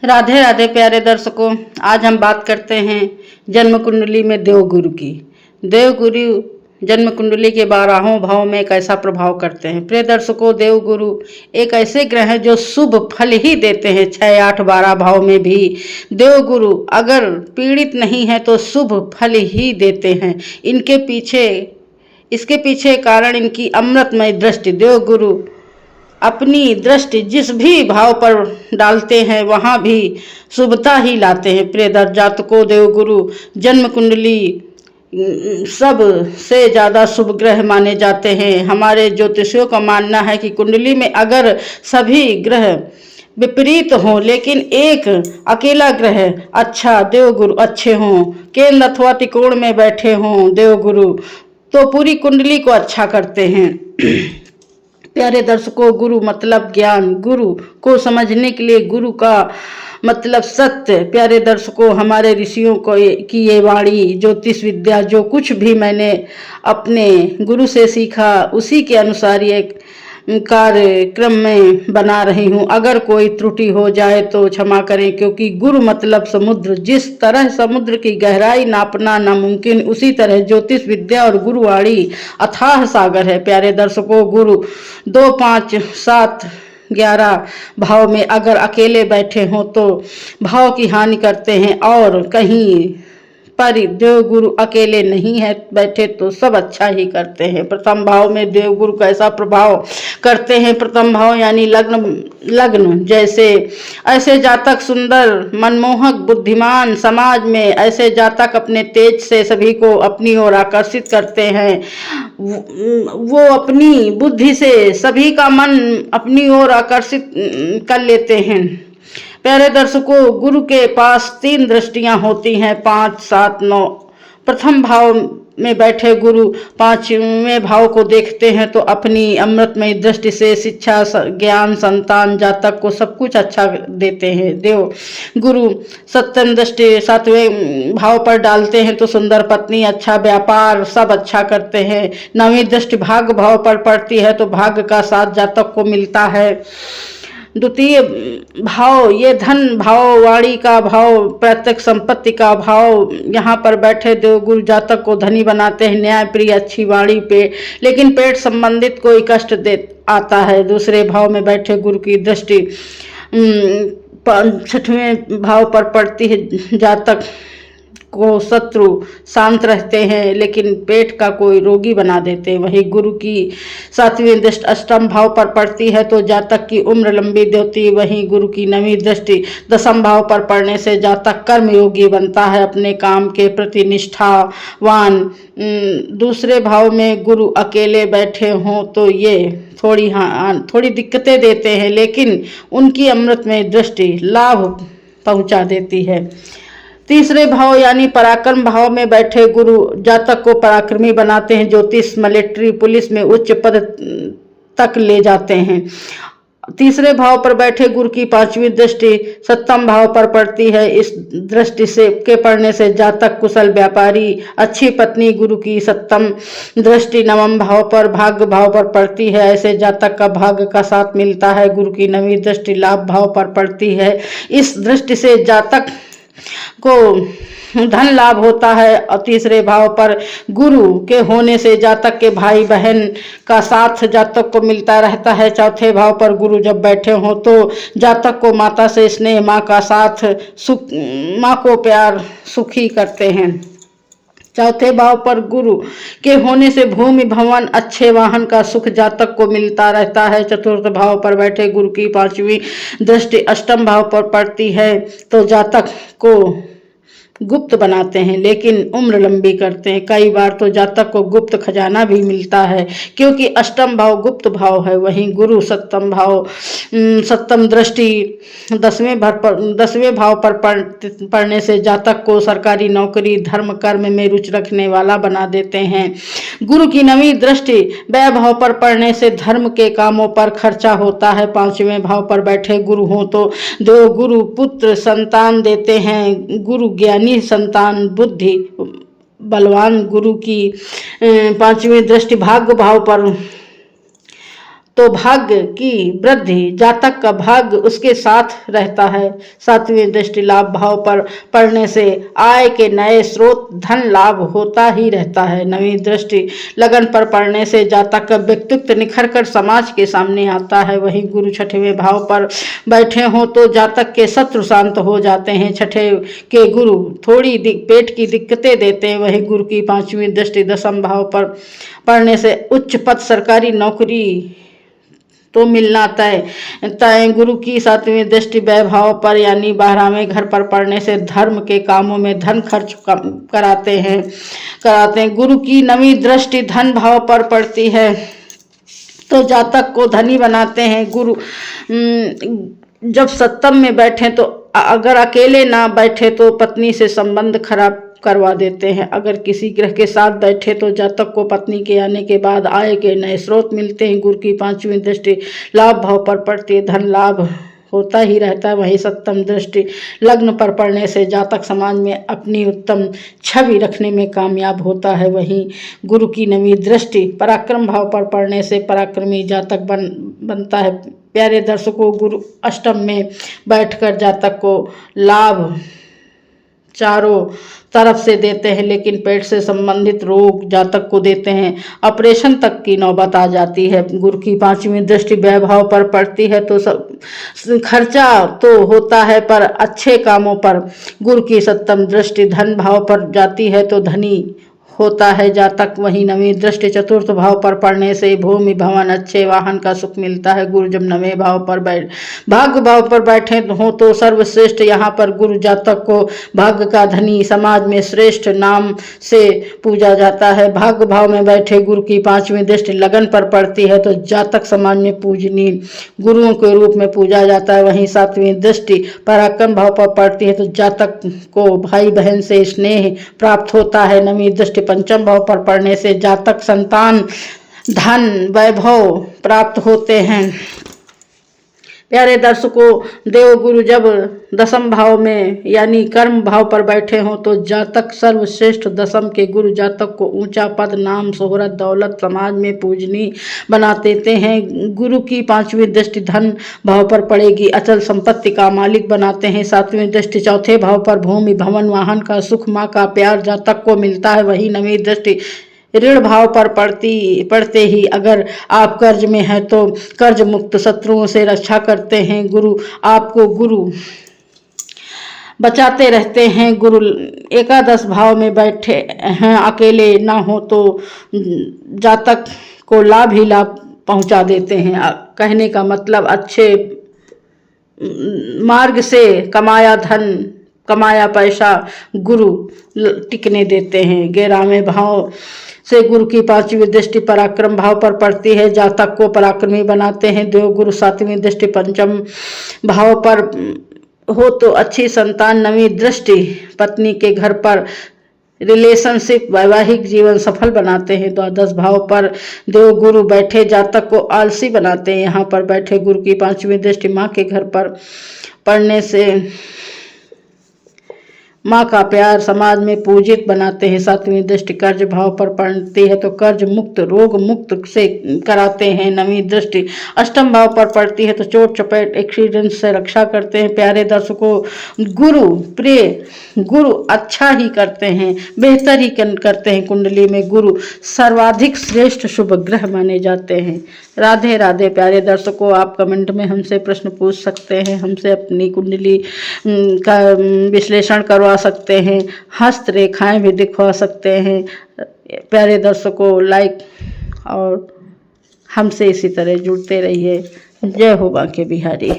राधे राधे प्यारे दर्शकों, आज हम बात करते हैं जन्म कुंडली में देवगुरु की। देवगुरु जन्म कुंडली के 12 भाव में कैसा प्रभाव करते हैं। प्रिय दर्शकों, देवगुरु एक ऐसे ग्रह हैं जो शुभ फल ही देते हैं। 6, 8, 12 भाव में भी देवगुरु अगर पीड़ित नहीं है तो शुभ फल ही देते हैं। इसके पीछे कारण इनकी अमृतमय दृष्टि। देवगुरु अपनी दृष्टि जिस भी भाव पर डालते हैं वहाँ भी शुभता ही लाते हैं। प्रिय जातकों, देवगुरु जन्म कुंडली सब से ज़्यादा शुभ ग्रह माने जाते हैं। हमारे ज्योतिषियों का मानना है कि कुंडली में अगर सभी ग्रह विपरीत हों लेकिन एक अकेला ग्रह अच्छा देवगुरु अच्छे हों, केंद्र अथवा त्रिकोण में बैठे हों देवगुरु, तो पूरी कुंडली को अच्छा करते हैं। प्यारे दर्शकों, गुरु मतलब ज्ञान। गुरु को समझने के लिए गुरु का मतलब सत्य। प्यारे दर्शकों, हमारे ऋषियों को की ये वाणी, ज्योतिष विद्या, जो कुछ भी मैंने अपने गुरु से सीखा उसी के अनुसार ये कार्यक्रम में बना रही हूँ। अगर कोई त्रुटि हो जाए तो क्षमा करें, क्योंकि गुरु मतलब समुद्र। जिस तरह समुद्र की गहराई नापना नामुमकिन, उसी तरह ज्योतिष विद्या और गुरुवाणी अथाह सागर है। प्यारे दर्शकों, गुरु 2, 5, 7, 11 भाव में अगर अकेले बैठे हों तो भाव की हानि करते हैं, और कहीं पर देवगुरु अकेले नहीं है बैठे तो सब अच्छा ही करते हैं। प्रथम भाव में देवगुरु कैसा प्रभाव करते हैं। प्रथम भाव यानी लग्न जैसे ऐसे जातक सुंदर, मनमोहक, बुद्धिमान, समाज में ऐसे जातक अपने तेज से सभी को अपनी ओर आकर्षित करते हैं। वो अपनी बुद्धि से सभी का मन अपनी ओर आकर्षित कर लेते हैं। प्यारे दर्शकों, गुरु के पास 3 दृष्टियां होती हैं, 5, 7, 9। प्रथम भाव में बैठे गुरु 5वें भाव को देखते हैं तो अपनी अमृतमय दृष्टि से शिक्षा, ज्ञान, संतान, जातक को सब कुछ अच्छा देते हैं। देव गुरु सप्तम दृष्टि 7वें भाव पर डालते हैं तो सुंदर पत्नी, अच्छा व्यापार, सब अच्छा करते हैं। 9वीं दृष्टि भाग्य भाव पर पड़ती है तो भाग्य का साथ जातक को मिलता है। द्वितीय भाव ये धन भाव, वाणी का भाव, प्रत्यक्ष संपत्ति का भाव। यहाँ पर बैठे देवगुरु जातक को धनी बनाते हैं। न्याय प्रिय, अच्छी वाणी पे, लेकिन पेट संबंधित कोई कष्ट दे आता है। दूसरे भाव में बैठे गुरु की दृष्टि 6वें भाव पर पड़ती है। जातक को शत्रु शांत रहते हैं लेकिन पेट का कोई रोगी बना देते हैं। वहीं गुरु की 7वीं दृष्टि 8म भाव पर पड़ती है तो जातक की उम्र लंबी होती है। वहीं गुरु की 9वीं दृष्टि 10म भाव पर पड़ने से जातक कर्म योगी बनता है, अपने काम के प्रति निष्ठावान। दूसरे भाव में गुरु अकेले बैठे हों तो ये थोड़ी दिक्कतें देते हैं, लेकिन उनकी अमृत में दृष्टि लाभ पहुंचा देती है। तीसरे भाव यानी पराक्रम भाव में बैठे गुरु जातक को पराक्रमी बनाते हैं। ज्योतिष, मिलिट्री, पुलिस में उच्च पद तक ले जाते हैं। तीसरे भाव पर बैठे गुरु की 5वीं दृष्टि 7म भाव पर पड़ती है। इस दृष्टि से के पड़ने से जातक कुशल व्यापारी, अच्छी पत्नी। गुरु की 7म दृष्टि 9म भाव पर भाग्य भाव पर पड़ती है। ऐसे जातक का भाग्य का साथ मिलता है। गुरु की 9वीं दृष्टि लाभ भाव पर पड़ती है। इस दृष्टि से जातक को धन लाभ होता है। और तीसरे भाव पर गुरु के होने से जातक के भाई बहन का साथ जातक को मिलता रहता है। चौथे भाव पर गुरु जब बैठे हों तो जातक को माता से स्नेह, माँ का साथ, सुख, माँ को प्यार, सुखी करते हैं। चौथे भाव पर गुरु के होने से भूमि, भवन, अच्छे वाहन का सुख जातक को मिलता रहता है। चतुर्थ भाव पर बैठे गुरु की 5वीं दृष्टि 8म भाव पर पड़ती है तो जातक को गुप्त बनाते हैं लेकिन उम्र लंबी करते हैं। कई बार तो जातक को गुप्त खजाना भी मिलता है, क्योंकि 8म भाव गुप्त भाव है। वहीं गुरु 7म दृष्टि 10वें भाव पर पड़ने से जातक को सरकारी नौकरी, धर्म, कर्म में रुचि रखने वाला बना देते हैं। गुरु की 9वीं दृष्टि व्यय भाव पर पड़ने से धर्म के कामों पर खर्चा होता है। 5वें भाव पर बैठे गुरु हों तो दो गुरु पुत्र संतान देते हैं। गुरु ज्ञानी संतान, बुद्धि बलवान। गुरु की 5वीं दृष्टि भाग्य भाव पर तो भाग्य की वृद्धि, जातक का भाग्य उसके साथ रहता है। सातवीं दृष्टि लाभ भाव पर पड़ने से आय के नए स्रोत, धन लाभ होता ही रहता है। नवीं दृष्टि लगन पर पड़ने से जातक का व्यक्तित्व निखर कर समाज के सामने आता है। वहीं गुरु छठवें भाव पर बैठे हों तो जातक के शत्रु शांत हो जाते हैं। छठे के गुरु थोड़ी पेट की दिक्कतें देते हैं। वहीं गुरु की पांचवी दृष्टि दशम भाव पर पड़ने से उच्च पद, सरकारी नौकरी तो मिलना तय। गुरु की सातवीं दृष्टि वैभाव पर यानी 12वें घर पर पड़ने से धर्म के कामों में धन खर्च कराते हैं। गुरु की नवीं दृष्टि धन भाव पर पड़ती है तो जातक को धनी बनाते हैं। गुरु जब सप्तम में बैठे तो अगर अकेले ना बैठे तो पत्नी से संबंध खराब करवा देते हैं। अगर किसी ग्रह के साथ बैठे तो जातक को पत्नी के आने के बाद आय के नए स्रोत मिलते हैं। गुरु की पांचवी दृष्टि लाभ भाव पर पड़ती है, धन लाभ होता ही रहता है। वहीं सप्तम दृष्टि लग्न पर पड़ने से जातक समाज में अपनी उत्तम छवि रखने में कामयाब होता है। वहीं गुरु की नवीं दृष्टि पराक्रम भाव पर पड़ने से पराक्रमी जातक बनता है। प्यारे दर्शकों, गुरु अष्टम में बैठकर जातक को लाभ चारों तरफ से देते हैं, लेकिन पेट से संबंधित रोग जातक को देते हैं। ऑपरेशन तक की नौबत आ जाती है। गुरु की पांचवी दृष्टि वैभाव पर पड़ती है तो सब खर्चा तो होता है पर अच्छे कामों पर। गुरु की सप्तम दृष्टि धन भाव पर जाती है तो धनी होता है जातक। वहीं नवीं दृष्टि चतुर्थ भाव पर पड़ने से भूमि, भवन, अच्छे वाहन का सुख मिलता है। गुरु जब नवें भाव पर भाग्य भाव पर बैठे हो तो सर्वश्रेष्ठ यहाँ पर गुरु जातक को भाग्य का धनी, समाज में श्रेष्ठ नाम से पूजा जाता है। भाग्य भाव में बैठे गुरु की पांचवी दृष्टि लगन पर पड़ती है तो जातक समाज में पूजनीय गुरुओं के रूप में पूजा जाता है। वहीं सातवीं दृष्टि पराक्रम भाव पर पड़ती है तो जातक को भाई बहन से स्नेह प्राप्त होता है। नवीं दृष्टि पंचम भाव पर पड़ने से जातक संतान, धन, वैभव प्राप्त होते हैं। प्यारे दर्शकों, देवगुरु जब दशम भाव में यानी कर्म भाव पर बैठे हों तो जातक सर्वश्रेष्ठ दशम के गुरु जातक को ऊंचा पद, नाम, शोहरत, दौलत, समाज में पूजनीय बना देते हैं। गुरु की पांचवी दृष्टि धन भाव पर पड़ेगी, अचल संपत्ति का मालिक बनाते हैं। सातवीं दृष्टि चौथे भाव पर भूमि, भवन, वाहन का सुख, माँ का प्यार जातक को मिलता है। वही नवीं दृष्टि ऋण भाव पर पड़ते ही अगर आप कर्ज में हैं तो कर्ज मुक्त, शत्रुओं से रक्षा करते हैं। गुरु आपको बचाते रहते हैं। गुरु एकादश भाव में बैठे हैं, अकेले ना हो तो जातक को लाभ ही लाभ पहुंचा देते हैं। कहने का मतलब अच्छे मार्ग से कमाया धन, कमाया पैसा गुरु टिकने देते हैं। 11वें भाव से गुरु की पांचवी दृष्टि पराक्रम भाव पर पड़ती है, जातक को पराक्रमी बनाते हैं। देवगुरु सातवीं दृष्टि पंचम भाव पर हो तो अच्छी संतान। नवीं दृष्टि पत्नी के घर पर रिलेशनशिप, वैवाहिक जीवन सफल बनाते हैं। द्वादश भाव पर देवगुरु बैठे जातक को आलसी बनाते हैं। यहाँ पर बैठे गुरु की पांचवी दृष्टि माँ के घर पर पड़ने से माँ का प्यार, समाज में पूजित बनाते हैं। सातवीं दृष्टि कर्ज भाव पर पड़ती है तो कर्ज मुक्त, रोग मुक्त से कराते हैं। नवीं दृष्टि अष्टम भाव पर पड़ती है तो चोट चपेट, एक्सीडेंट से रक्षा करते हैं। प्यारे दर्शकों, गुरु अच्छा ही करते हैं, बेहतर ही करते हैं। कुंडली में गुरु सर्वाधिक श्रेष्ठ शुभ ग्रह माने जाते हैं। राधे राधे। प्यारे दर्शकों, आप कमेंट में हमसे प्रश्न पूछ सकते हैं, हमसे अपनी कुंडली का विश्लेषण करवा सकते हैं, हस्त रेखाएं भी दिखवा सकते हैं। प्यारे दर्शकों, लाइक और हमसे इसी तरह जुड़ते रहिए। जय हो बांके बिहारी।